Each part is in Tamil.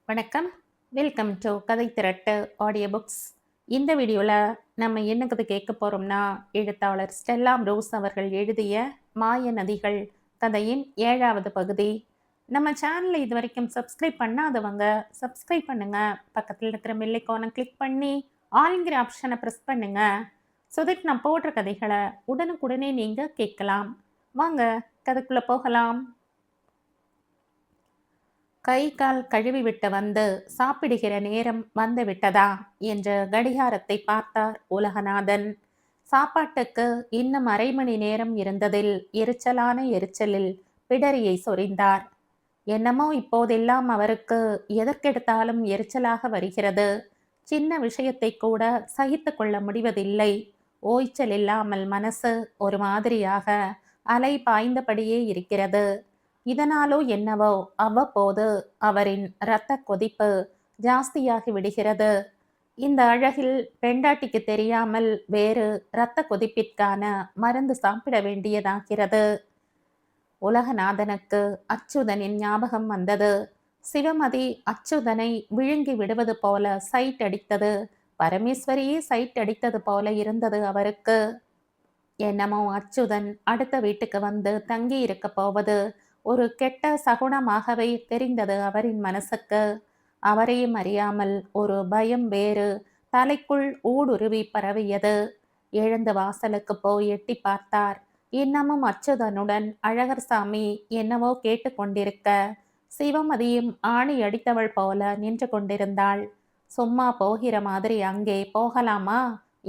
வணக்கம். வெல்கம் டு கதை திரட்டு ஆடியோ புக்ஸ். இந்த வீடியோவில் நம்ம என்ன கதை கேட்க போகிறோம்னா, எழுத்தாளர் ஸ்டெல்லா ப்ரோஸ் அவர்கள் எழுதிய மாய நதிகள் கதையின் 7வது பகுதி. நம்ம சேனலை இது வரைக்கும் சப்ஸ்கிரைப் பண்ணாதவங்க சப்ஸ்கிரைப் பண்ணுங்க. பக்கத்தில் இருக்கிற பெல் ஐகானை கிளிக் பண்ணி ஆல்ங்கிற ஆப்ஷனை ப்ரெஸ் பண்ணுங்க. ஸோ தட் நான் போடுற கதைகளை உடனுக்குடனே நீங்கள் கேட்கலாம். வாங்க கதைக்குள்ளே போகலாம். கை கால் கழுவி விட்டு வந்து சாப்பிடுகிற நேரம் வந்து விட்டதா என்று கடிகாரத்தை பார்த்தார் உலகநாதன். சாப்பாட்டுக்கு இன்னும் அரை மணி நேரம் இருந்ததில் எரிச்சலில் பிடரியை சொரிந்தார். என்னமோ இப்போதெல்லாம் அவருக்கு எதற்கெடுத்தாலும் எரிச்சலாக வருகிறது. சின்ன விஷயத்தை கூட சகித்து கொள்ள முடிவதில்லை. ஓய்ச்சல் இல்லாமல் மனசு ஒரு மாதிரியாக அலை பாய்ந்தபடியே இருக்கிறது. இதனாலோ என்னவோ அவ்வப்போது அவரின் இரத்த கொதிப்பு ஜாஸ்தியாகி விடுகிறது. இந்த அழகில் பெண்டாட்டிக்கு தெரியாமல் வேறு இரத்த கொதிப்பிற்கான மருந்து சாப்பிட வேண்டியதாகிறது. உலகநாதனுக்கு அச்சுதனின் ஞாபகம் வந்தது. சிவமதி அச்சுதனை விழுங்கி விடுவது போல சைட் அடித்தது. பரமேஸ்வரியே சைட் அடித்தது போல இருந்தது அவருக்கு. என்னமோ அச்சுதன் அடுத்த வீட்டுக்கு வந்து தங்கி இருக்க போவது ஒரு கெட்ட சகுனமாகவே தெரிந்தது அவரின் மனசுக்கு. அவரையும் அறியாமல் ஒரு பயம் வேறு தலைக்குள் ஊடுருவி பரவியது. எழுந்த வாசலுக்கு போய் எட்டி பார்த்தார். இன்னமும் அச்சுதனுடன் அழகர்சாமி என்னவோ கேட்டுக்கொண்டிருக்க, சிவமதியும் ஆணி அடித்தவள் போல நின்று கொண்டிருந்தாள். சும்மா போகிற மாதிரி அங்கே போகலாமா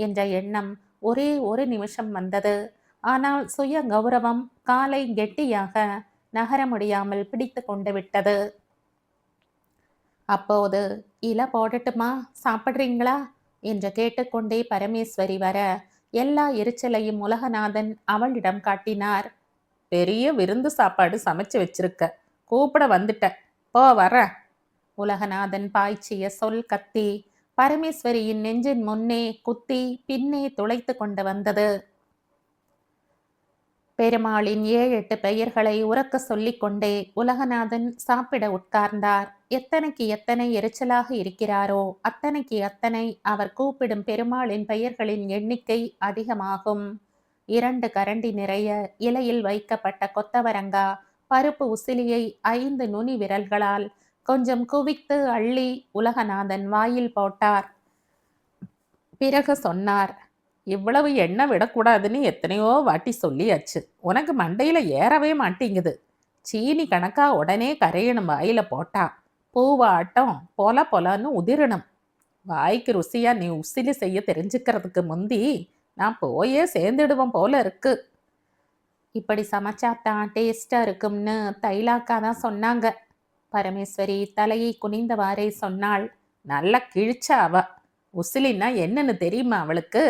என்ற எண்ணம் ஒரே ஒரு நிமிஷம் வந்தது. ஆனால் சுய கௌரவம் காலை கெட்டியாக நகர முடியாமல் பிடித்து கொண்டு விட்டது. அப்போது இலை போடட்டுமா, சாப்பிட்றீங்களா என்று கேட்டுக்கொண்டே பரமேஸ்வரி வர எல்லா எரிச்சலையும் உலகநாதன் அவளிடம் காட்டினார். பெரிய விருந்து சாப்பாடு சமைச்சு வச்சிருக்க, கூப்பிட வந்துட்ட, போ வர. உலகநாதன் பாய்ச்சிய சொல் கத்தி பரமேஸ்வரியின் நெஞ்சின் முன்னே குத்தி பின்னே துளைத்து கொண்டு வந்தது. பெருமாளின் 7-8 பெயர்களை உரக்க சொல்லிக்கொண்டே உலகநாதன் சாப்பிட உட்கார்ந்தார். எத்தனைக்கு எத்தனை எரிச்சலாக இருக்கிறாரோ அத்தனைக்கு அத்தனை அவர் கூப்பிடும் பெருமாளின் பெயர்களின் எண்ணிக்கை அதிகமாகும். 2 கரண்டி நிறைய இலையில் வைக்கப்பட்ட கொத்தவரங்கா பருப்பு உசிலியை 5 நுனி விரல்களால் கொஞ்சம் குவித்து அள்ளி உலகநாதன் வாயில் போட்டார். பிறகு சொன்னார், இவ்வளவு எண்ணெய் விடக்கூடாதுன்னு எத்தனையோ வாட்டி சொல்லியாச்சு. உனக்கு மண்டையில ஏறவே மாட்டேங்குது. சீனி கணக்கா உடனே கரையணும் வாயில போட்டா. பூவாட்டம் பொல பொலன்னு உதிரணும். வாய்க்கு ருசியா நீ உசிலி செய்ய தெரிஞ்சுக்கிறதுக்கு முந்தி நான் போயே சேர்ந்துடுவோம் போல இருக்கு. இப்படி சமைச்சாத்தான் டேஸ்டா இருக்கும்னு தைலாக்கா தான் சொன்னாங்க. பரமேஸ்வரி தலையை குனிந்தவாறே சொன்னாள். நல்லா கிழிச்சா அவ. உசிலின்னா என்னன்னு தெரியுமா அவளுக்கு?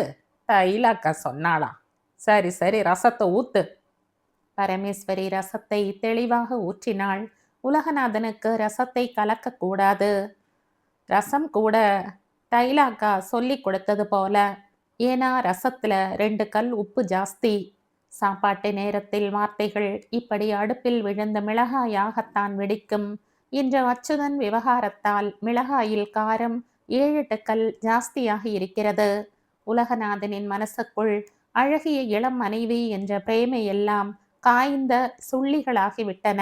தைலாக்கா சொன்னாளாம். சரி சரி, ரசத்தை ஊத்து. பரமேஸ்வரி ரசத்தை தெளிவாக ஊற்றினாள். உலகநாதனுக்கு ரசத்தை கலக்கக்கூடாது. ரசம் கூட தைலாக்கா சொல்லி கொடுத்தது போல. ஏன்னா ரசத்துல 2 கல் உப்பு ஜாஸ்தி. சாப்பாட்டு நேரத்தில் வார்த்தைகள் இப்படி அடுப்பில் விழுந்த மிளகாயாகத்தான் வெடிக்கும். இன்று அச்சுதன் விவகாரத்தால் மிளகாயில் காரம் 7-8 கல் ஜாஸ்தியாக இருக்கிறது. உலகநாதனின் மனசுக்குள் அழகிய இளம் மனைவி என்ற பிரேமை எல்லாம் காய்ந்த சுள்ளிகளாகிவிட்டன.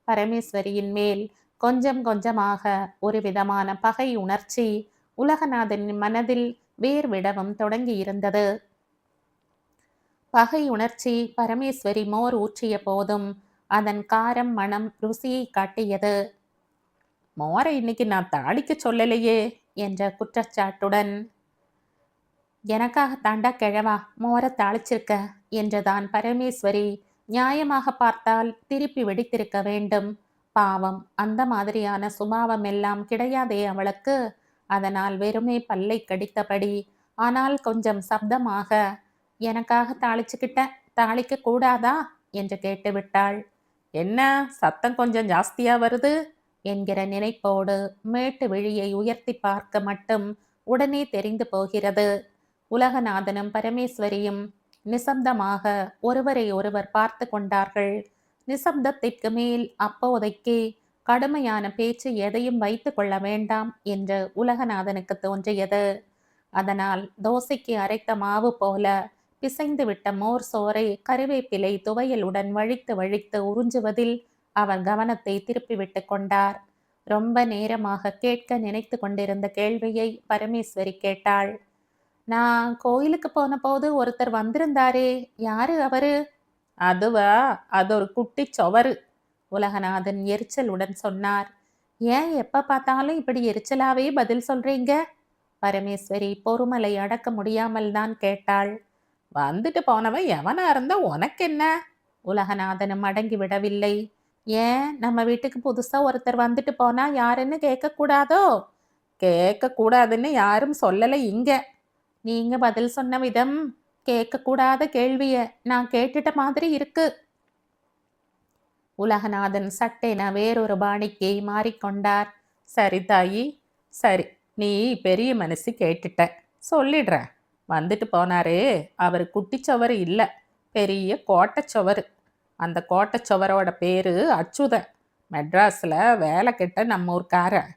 பரமேஸ்வரியின் மேல் கொஞ்சம் கொஞ்சமாக ஒரு விதமான பகை உணர்ச்சி உலகநாதனின் மனதில் வேர்விடவும் தொடங்கி இருந்தது. பகை உணர்ச்சி பரமேஸ்வரி மோர் ஊற்றிய போதும் அதன் காரம் மனம் ருசியை காட்டியது. மோரை இன்னைக்கு நான் தாளிக்க சொல்லலையே என்ற குற்றச்சாட்டுடன், எனக்காக தாண்டா கிழவா மோரை தாளிச்சிருக்க என்றுதான் பரமேஸ்வரி நியாயமாக பார்த்தால் திருப்பி வெடித்திருக்க வேண்டும். பாவம், அந்த மாதிரியான சுபாவம் எல்லாம் கிடையாதே அவளுக்கு. அதனால் வெறுமே பல்லை கடித்தபடி, ஆனால் கொஞ்சம் சப்தமாக, எனக்காக தாளிச்சுக்கிட்ட, தாளிக்க கூடாதா என்று கேட்டுவிட்டாள். என்ன சத்தம் கொஞ்சம் ஜாஸ்தியா வருது என்கிற நினைப்போடு மேட்டு விழியை உயர்த்தி பார்க்க மட்டும் உடனே தெரிந்து போகிறது. உலகநாதனும் பரமேஸ்வரியும் நிசப்தமாக ஒருவரை ஒருவர் பார்த்து கொண்டார்கள். நிசப்தத்திற்கு மேல் அப்போதைக்கு கடுமையான பேச்சு எதையும் வைத்து கொள்ள வேண்டாம் என்று உலகநாதனுக்கு தோன்றியது. அதனால் தோசைக்கு அரைத்த மாவு போல பிசைந்து விட்ட மோர் சோறை கருவேப்பிலை துவையலுடன் வழித்து வழித்து உறிஞ்சுவதில் அவர் கவனத்தை திருப்பிவிட்டு கொண்டார். ரொம்ப நேரமாக கேட்க நினைத்து கொண்டிருந்த கேள்வியை பரமேஸ்வரி கேட்டாள். நான் கோயிலுக்கு போன போது ஒருத்தர் வந்திருந்தாரே, யாரு அவரு? அதுவா, அது ஒரு குட்டி சுவரு, உலகநாதன் எரிச்சலுடன் சொன்னார். ஏன் எப்ப பார்த்தாலும் இப்படி எரிச்சலாவே பதில் சொல்றீங்க? பரமேஸ்வரி பொறுமலை அடக்க முடியாமல் தான் கேட்டாள். வந்துட்டு போனவன் எவனா இருந்தா உனக்கென்ன? உலகநாதனும் அடங்கி விடவில்லை. ஏன் நம்ம வீட்டுக்கு புதுசா ஒருத்தர் வந்துட்டு போனா யாருன்னு கேட்க கூடாதோ? கேட்க கூடாதுன்னு யாரும் சொல்லலை இங்க. நீங்க பதில் சொன்ன விதம் கேட்க கூடாத கேள்விய நான் கேட்டுட்ட மாதிரி இருக்கு. உலகநாதன் சட்டென வேறொரு பாணிக்கு மாறிக்கொண்டார். சரி தாயி, சரி, நீ பெரிய மனசு கேட்டுட்ட, சொல்லிடுறேன். வந்துட்டு போனாரே, அவர் குட்டிச்சவரு இல்லை, பெரிய கோட்டைச்சவரு. அந்த கோட்டைச்சவரோட பேரு அச்சுதன். மெட்ராஸில் வேலை கெட்ட நம்ம ஊர்க்காரன்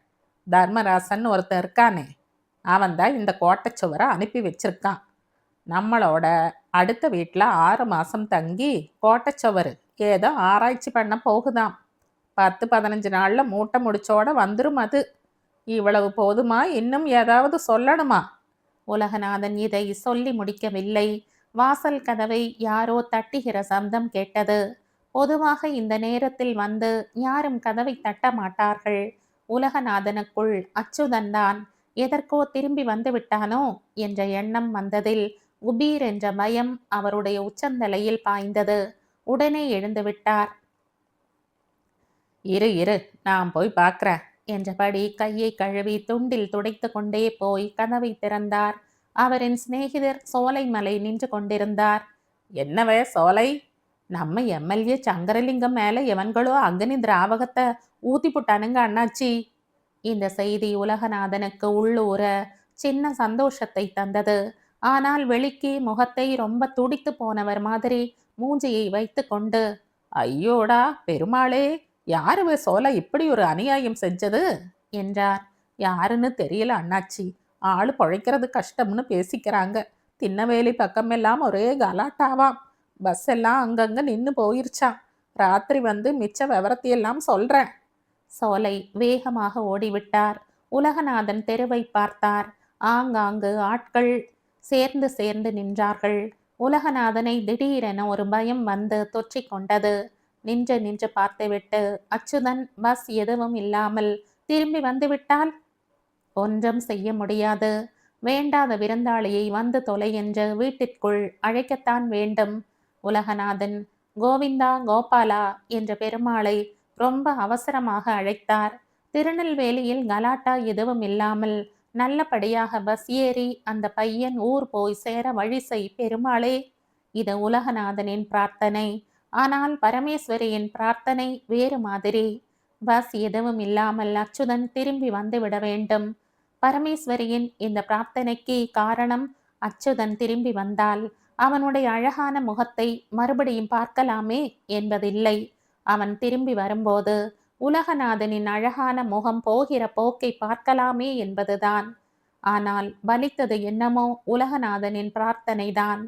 தர்மராசன் ஒருத்தன் இருக்கானே, அவன்தான் இந்த கோட்டைச்சுவரை அனுப்பி வச்சிருக்கான். நம்மளோட அடுத்த வீட்டில் 6 மாதம் தங்கி கோட்டைச்சுவர் ஏதோ ஆராய்ச்சி பண்ண போகுதாம். 10-15 நாளில் மூட்டை முடிச்சோட வந்துடும் அது. இவ்வளவு போதுமா? இன்னும் ஏதாவது சொல்லணுமா? உலகநாதன் இதை சொல்லி முடிக்கவில்லை. வாசல் கதவை யாரோ தட்டுகிற சப்தம் கேட்டது. பொதுவாக இந்த நேரத்தில் வந்து யாரும் கதவை தட்ட மாட்டார்கள். உலகநாதனுக்குள் அச்சுதன்தான் எதற்கோ திரும்பி வந்து விட்டானோ என்ற எண்ணம் வந்ததில் உபீர் என்ற பயம் அவருடைய உச்சந்தலையில் பாய்ந்தது. உடனே எழுந்து விட்டார். இரு இரு, நான் போய் பார்க்கிறேன் என்றபடி கையை கழுவி துண்டில் துடைத்து கொண்டே போய் கதவை திறந்தார். அவரின் சிநேகிதர் சோலைமலை நின்று கொண்டிருந்தார். என்னவே சோலை, நம்ம எம்எல்ஏ சங்கரலிங்கம் மேல எவன்களோ அக்னி திராவகத்தை ஊத்தி புட்டானுங்க அண்ணாச்சி. இந்த செய்தி உலகநாதனுக்கு உள்ளூர சின்ன சந்தோஷத்தை தந்தது. ஆனால் வெளிக்கே முகத்தை ரொம்ப துடித்து போனவர் மாதிரி மூஞ்சியை வைத்து கொண்டு, ஐயோடா பெருமாளே, யாருவே சோலை இப்படி ஒரு அநியாயம் செஞ்சது என்றார். யாருன்னு தெரியல அண்ணாச்சி, ஆளு பொழைக்கிறது கஷ்டம்னு பேசிக்கிறாங்க. திண்ணவேலி பக்கமெல்லாம் ஒரே கலாட்டாவாம். பஸ் எல்லாம் அங்கங்க நின்று போயிருச்சான். ராத்திரி வந்து மிச்ச விவரத்தையெல்லாம் சொல்றேன். சோலை வேகமாக ஓடிவிட்டார். உலகநாதன் தெருவை பார்த்தார். ஆங்காங்கு ஆட்கள் சேர்ந்து சேர்ந்து நின்றார்கள். உலகநாதனை திடீரென ஒரு பயம் வந்து தொற்றிக் கொண்டது. நின்று நின்று பார்த்துவிட்டு அச்சுதன் பஸ் எதுவும் இல்லாமல் திரும்பி வந்துவிட்டால் ஒன்றும் செய்ய முடியாது. வேண்டாத விருந்தாளியை வந்து தொலை என்று வீட்டிற்குள் அழைக்கத்தான் வேண்டும். உலகநாதன் கோவிந்தா கோபாலா என்ற பெருமாளை ரொம்ப அவசரமாக அழைத்தார். திருநெல்வேலியில் கலாட்டா எதுவும் இல்லாமல் நல்லபடியாக பஸ் ஏறி அந்த பையன் ஊர் போய் சேர வழி செய் பெருமாளே. இது உலகநாதனின் பிரார்த்தனை. ஆனால் பரமேஸ்வரியின் பிரார்த்தனை வேறு மாதிரி. பஸ் எதுவும் இல்லாமல் அச்சுதன் திரும்பி வந்து விட வேண்டும். பரமேஸ்வரியின் இந்த பிரார்த்தனைக்கு காரணம், அச்சுதன் திரும்பி வந்தால் அவனுடைய அழகான முகத்தை மறுபடியும் பார்க்கலாமே என்பதில்லை. அவன் திரும்பி வரும்போது உலகநாதனின் அழகான முகம் போகிற போக்கை பார்க்கலாமே என்பதுதான். ஆனால் பலித்தது என்னமோ உலகநாதனின் பிரார்த்தனைதான்.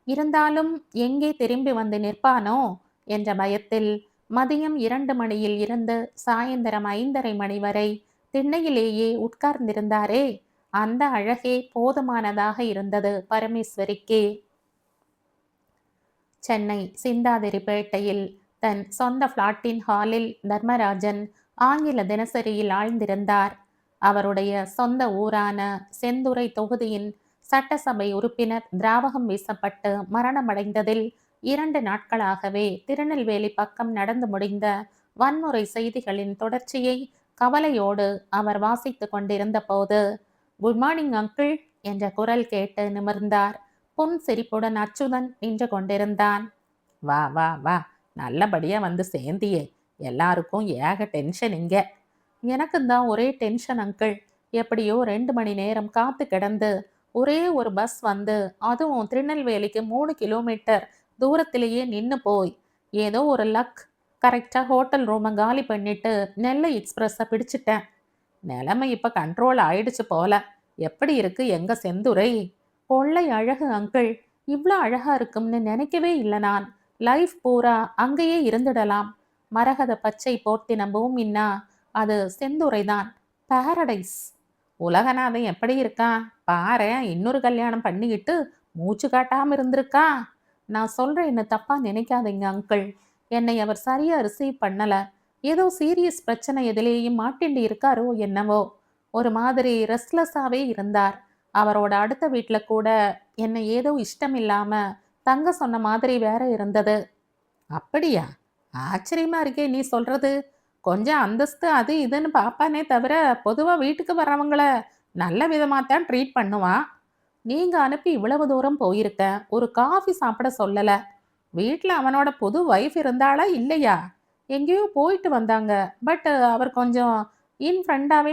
இருந்தாலும் எங்கே திரும்பி வந்து நிற்பானோ என்ற பயத்தில் மதியம் 2 மணியில் இருந்து சாயந்தரம் 5:30 மணி வரை திண்ணையிலேயே உட்கார்ந்திருந்தாரே, அந்த அழகே போதுமானதாக இருந்தது பரமேஸ்வரிக்கே. சென்னை சிந்தாதிரிப்பேட்டையில் தன் சொந்த பிளாட்டின் ஹாலில் தர்மராஜன் ஆங்கில தினசரியில் ஆழ்ந்திருந்தார். அவருடைய சொந்த ஊரான செந்துறை தொகுதியின் சட்டசபை உறுப்பினர் திராவகம் வீசப்பட்டு மரணமடைந்ததில் 2 நாட்களாகவே திருநெல்வேலி பக்கம் நடந்து முடிந்த வன்முறை செய்திகளின் தொடர்ச்சியை கவலையோடு அவர் வாசித்து கொண்டிருந்த போது, குட் மார்னிங் அங்கிள் என்ற குரல் கேட்டு நிமிர்ந்தார். புன் சிரிப்புடன் அச்சுதன் நின்று கொண்டிருந்தான். வா வா வா, நல்லபடியா வந்து சேர்ந்தியே. எல்லாருக்கும் ஏக டென்ஷன் இங்க. எனக்கும் தான் ஒரே டென்ஷன் அங்கிள். எப்படியோ 2 மணி நேரம் காத்து கிடந்து ஒரே ஒரு பஸ் வந்து, அதுவும் திருநெல்வேலிக்கு 3 கிலோமீட்டர் தூரத்திலேயே நின்று போய், ஏதோ ஒரு லக், கரெக்டாக ஹோட்டல் ரூமை காலி பண்ணிட்டு நெல்லை எக்ஸ்பிரஸை பிடிச்சிட்டேன். நிலைமை இப்போ கண்ட்ரோல் ஆயிடுச்சு போல. எப்படி இருக்கு எங்க செந்துரை? கொள்ளை அழகு அங்கிள். இவ்வளோ அழகா இருக்கும்னு நினைக்கவே இல்லை நான். லைஃப் பூரா அங்கேயே இருந்துடலாம். மரகத பச்சை போர்த்தின பூமின்னா அது செந்துரை தான். பாரடைஸ். உலகநாதன் எப்படி இருக்கான் பாரேன். இன்னொரு கல்யாணம் பண்ணிக்கிட்டு மூச்சு காட்டாம இருந்திருக்கா. நான் சொல்றேன்னு தப்பா நினைக்காதீங்க அங்கிள். என்னை அவர் சரியா ரிசீவ் பண்ணல. ஏதோ சீரியஸ் பிரச்சனை எதிலேயும் மாட்டிண்டு இருக்காரோ என்னவோ. ஒரு மாதிரி ரெஸ்ட்லெஸ்ஸாவே இருந்தார். அவரோட அடுத்த வீட்டுல கூட என்னை ஏதோ இஷ்டம் இல்லாம தங்க சொன்ன மாதிரி வேற இருந்தது. அப்படியா? ஆச்சரியமா இருக்கே நீ சொல்றது. கொஞ்சம் அந்தஸ்து அது இதுன்னு பாப்பானே தவிர பொதுவா வீட்டுக்கு வர்றவங்கள நல்ல விதமாத்தான் ட்ரீட் பண்ணுவான். நீங்க அனுப்பி இவ்வளவு தூரம் போயிருக்க, ஒரு காஃபி சாப்பிட சொல்லல. வீட்டில் அவனோட புது ஒய்ஃப் இருந்தாளா இல்லையா? எங்கேயோ போயிட்டு வந்தாங்க. பட் அவர் கொஞ்சம் இன்டிஃப்ரெண்டாகவே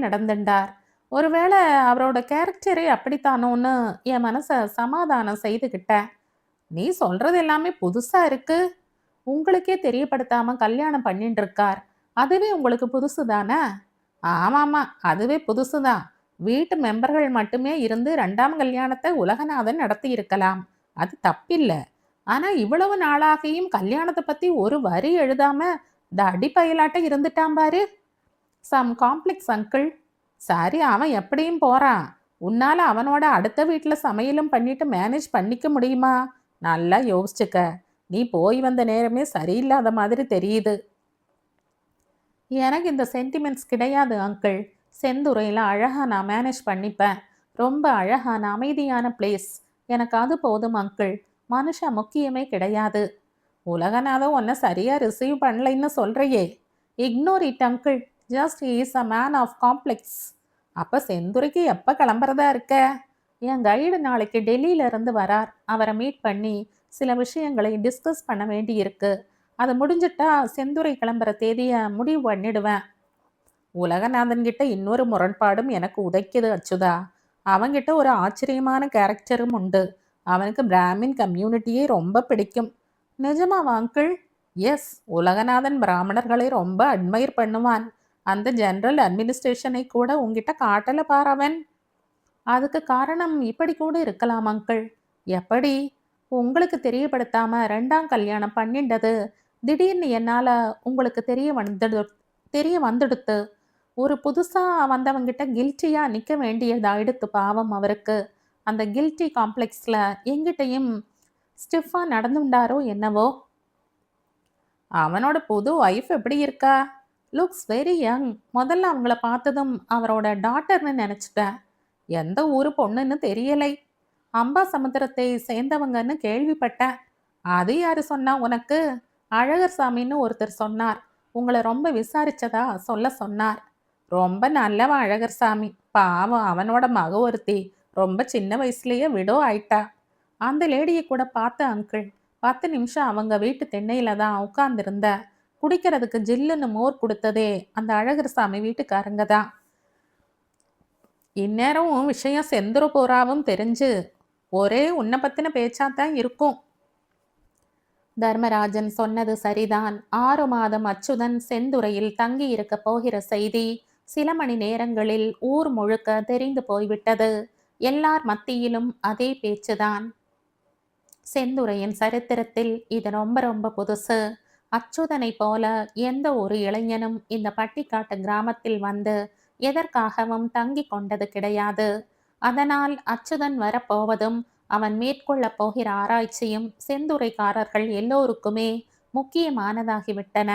நடந்துட்டார். ஒருவேளை அவரோட கேரக்டரே அப்படித்தானோன்னு என் மனசை சமாதானம் செய்துக்கிட்டேன். நீ சொல்றது எல்லாமே புதுசா இருக்கு. உங்களுக்கே தெரியப்படுத்தாம கல்யாணம் பண்ணிட்டு இருக்கார். அதுவே உங்களுக்கு புதுசு தானே? ஆமாமா, அதுவே புதுசுதான். வீட்டு மெம்பர்கள் மட்டுமே இருந்து 2ஆம் கல்யாணத்தை உலகநாதன் நடத்தி இருக்கலாம். அது தப்பில்லை. ஆனா இவ்வளவு நாளாகியும் கல்யாணத்தை பத்தி ஒரு வரி எழுதாம இந்த அடிப்பயலாட்ட இருந்துட்டான் பாரு. Some complex uncle. சரி, அவன் எப்படியும் போறான். உன்னால அவனோட அடுத்த வீட்டுல சமையலும் பண்ணிட்டு மேனேஜ் பண்ணிக்க முடியுமா? நல்லா யோசிச்சுக்க. நீ போய் வந்த நேரமே சரியில்லாத மாதிரி தெரியுது. எனக்கு இந்த சென்டிமெண்ட்ஸ் கிடையாது அங்கிள். செந்துறையில் அழகா நான் மேனேஜ் பண்ணிப்பேன். ரொம்ப அழகான அமைதியான பிளேஸ். எனக்கு அது போதும் அங்கிள். மனுஷன் முக்கியமே கிடையாது. உலகநாதன் உன்னை சரியா ரிசீவ் பண்ணலைன்னு சொல்றையே. Ignore it uncle. Just is a man of complex. அப்போ செந்துறைக்கு எப்போ கிளம்புறதா இருக்க? என் கைடு நாளைக்கு டெல்லியில இருந்து வரார். அவரை மீட் பண்ணி சில விஷயங்களை டிஸ்கஸ் பண்ண வேண்டி இருக்கு. அது முடிஞ்சிட்டா செந்துறை கிளம்புற தேதியை முடிவு பண்ணிடுவேன். உலகநாதன் கிட்ட இன்னொரு முரண்பாடும் எனக்கு உதைக்குது அச்சுதா. அவங்கிட்ட ஒரு ஆச்சரியமான கேரக்டரும் உண்டு. அவனுக்கு பிராமின் கம்யூனிட்டியே ரொம்ப பிடிக்கும். நிஜமாவா அங்கிள்? எஸ், உலகநாதன் பிராமணர்களை ரொம்ப அட்மையர் பண்ணுவான். அந்த ஜெனரல் அட்மினிஸ்ட்ரேஷனை கூட உங்ககிட்ட காட்டல பாரவன். அதுக்கு காரணம் இப்படி கூட இருக்கலாம் அங்கிள். எப்படி? உங்களுக்கு தெரியப்படுத்தாம 2ஆம் கல்யாணம் பண்ணிண்டது திடீர்னு என்னால் உங்களுக்கு தெரிய வந்துடுத்து. ஒரு புதுசாக வந்தவங்கிட்ட கில்ட்டியாக நிற்க வேண்டியதாயிடுத்து பாவம் அவருக்கு. அந்த கில்ட்டி காம்ப்ளெக்ஸில் எங்கிட்டையும் ஸ்டிஃபாக நடந்துட்டாரோ என்னவோ. அவனோட புது ஒய்ஃப் எப்படி இருக்கா? Looks very young. முதல்ல அவங்கள பார்த்ததும் அவரோட டாட்டர்னு நினச்சிட்டேன். எந்த ஊர் பொண்ணுன்னு தெரியலை. அம்பா சமுத்திரத்தை சேர்ந்தவங்கன்னு கேள்விப்பட்டேன். அது யாரு சொன்னா உனக்கு? அழகர் சாமின்னு ஒருத்தர் சொன்னார். உங்களை ரொம்ப விசாரிச்சதா சொல்ல சொன்னார். ரொம்ப நல்லவன் அழகர் சாமி. பாவம், அவனோட மக ஒருத்தி ரொம்ப சின்ன வயசுலயே விடோ ஆயிட்டா. அந்த லேடியை கூட பார்த்த அங்கிள். 10 நிமிஷம் அவங்க வீட்டு திண்ணையில தான் உட்கார்ந்திருந்த. குடிக்கிறதுக்கு ஜில்லுன்னு மோர் கொடுத்ததே அந்த அழகர் சாமி வீட்டுக்காரங்க தான். இந்நேரம் விஷயம் செந்துரு போறாவும் தெரிஞ்சு ஒரே உன்னை பத்தின பேச்சாத்தான் இருக்கும். தர்மராஜன் சொன்னது சரிதான். 6 மாதம் அச்சுதன் செந்துறையில் தங்கி இருக்க போகிற செய்தி சில மணி நேரங்களில் ஊர் முழுக்க தெரிந்து போய்விட்டது. எல்லார் மத்தியிலும் அதே பேச்சுதான். செந்துறையின் சரித்திரத்தில் இது ரொம்ப ரொம்ப புதுசு. அச்சுதனை போல எந்த ஒரு இளைஞனும் இந்த பட்டிக்காட்டு கிராமத்தில் வந்து எதற்காகவும் தங்கி கொண்டது கிடையாது. அதனால் அச்சுதன் வரப்போவதும் அவன் மேற்கொள்ளப் போகிற ஆராய்ச்சியும் செந்துறைக்காரர்கள் எல்லோருக்குமே முக்கியமானதாகிவிட்டன.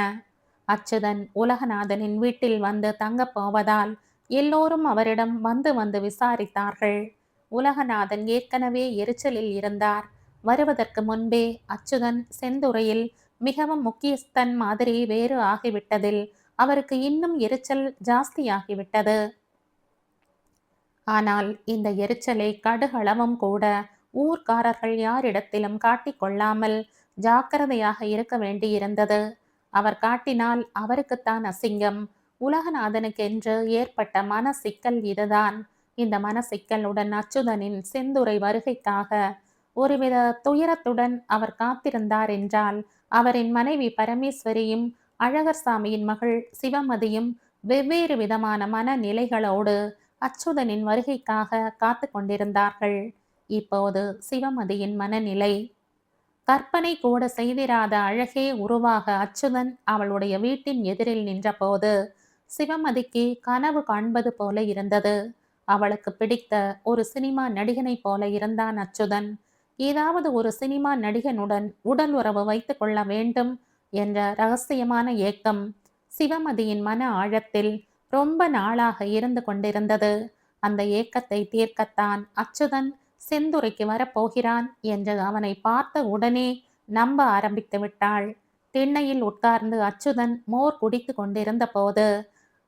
அச்சுதன் உலகநாதனின் வீட்டில் வந்து தங்கப் போவதால் எல்லோரும் அவரிடம் வந்து வந்து விசாரித்தார்கள். உலகநாதன் ஏற்கனவே எரிச்சலில் இருந்தார். வருவதற்கு முன்பே அச்சுதன் செந்துறையில் மிகவும் முக்கியஸ்தன் மாதிரி வேறு ஆகிவிட்டதில் அவருக்கு இன்னும் எரிச்சல் ஜாஸ்தியாகிவிட்டது. ஆனால் இந்த எரிச்சலை கடுகளவும் கூட ஊர்க்காரர்கள் யாரிடத்திலும் காட்டிக்கொள்ளாமல் ஜாக்கிரதையாக இருக்க வேண்டியிருந்தது. அவர் காட்டினால் அவருக்குத்தான் அசிங்கம். உலகநாதனுக்கென்று ஏற்பட்ட மன சிக்கல் இதுதான். இந்த மன சிக்கலுடன் அச்சுதனின் செந்துறை வருகைக்காக ஒருவித துயரத்துடன் அவர் காத்திருந்தார் என்றால் அவரின் மனைவி பரமேஸ்வரியும் அழகர்சாமியின் மகள் சிவமதியும் வெவ்வேறு விதமான மனநிலைகளோடு அச்சுதனின் வருகைக்காக காத்து கொண்டிருந்தார்கள். இப்போது சிவமதியின் மனநிலை கற்பனை கூட செய்திராத அழகே உருவாக அச்சுதன் அவளுடைய வீட்டின் எதிரில் நின்றபோது சிவமதிக்கு கனவு காண்பது போல இருந்தது. அவளுக்கு பிடித்த ஒரு சினிமா நடிகனைப் போல இருந்தான் அச்சுதன். ஏதாவது ஒரு சினிமா நடிகனுடன் உடல் உறவு வைத்துக் கொள்ள வேண்டும் என்ற ரகசியமான ஏக்கம் சிவமதியின் மன ஆழத்தில் ரொம்ப நாளாக இருந்து கொண்டிருந்தது. அந்த ஏக்கத்தை தீர்க்கத்தான் அச்சுதன் செந்துறைக்கு வரப்போகிறான் என்று அவனை பார்த்த உடனே நம்ப ஆரம்பித்து விட்டாள். திண்ணையில் உட்கார்ந்து அச்சுதன் மோர் குடித்து கொண்டிருந்த போது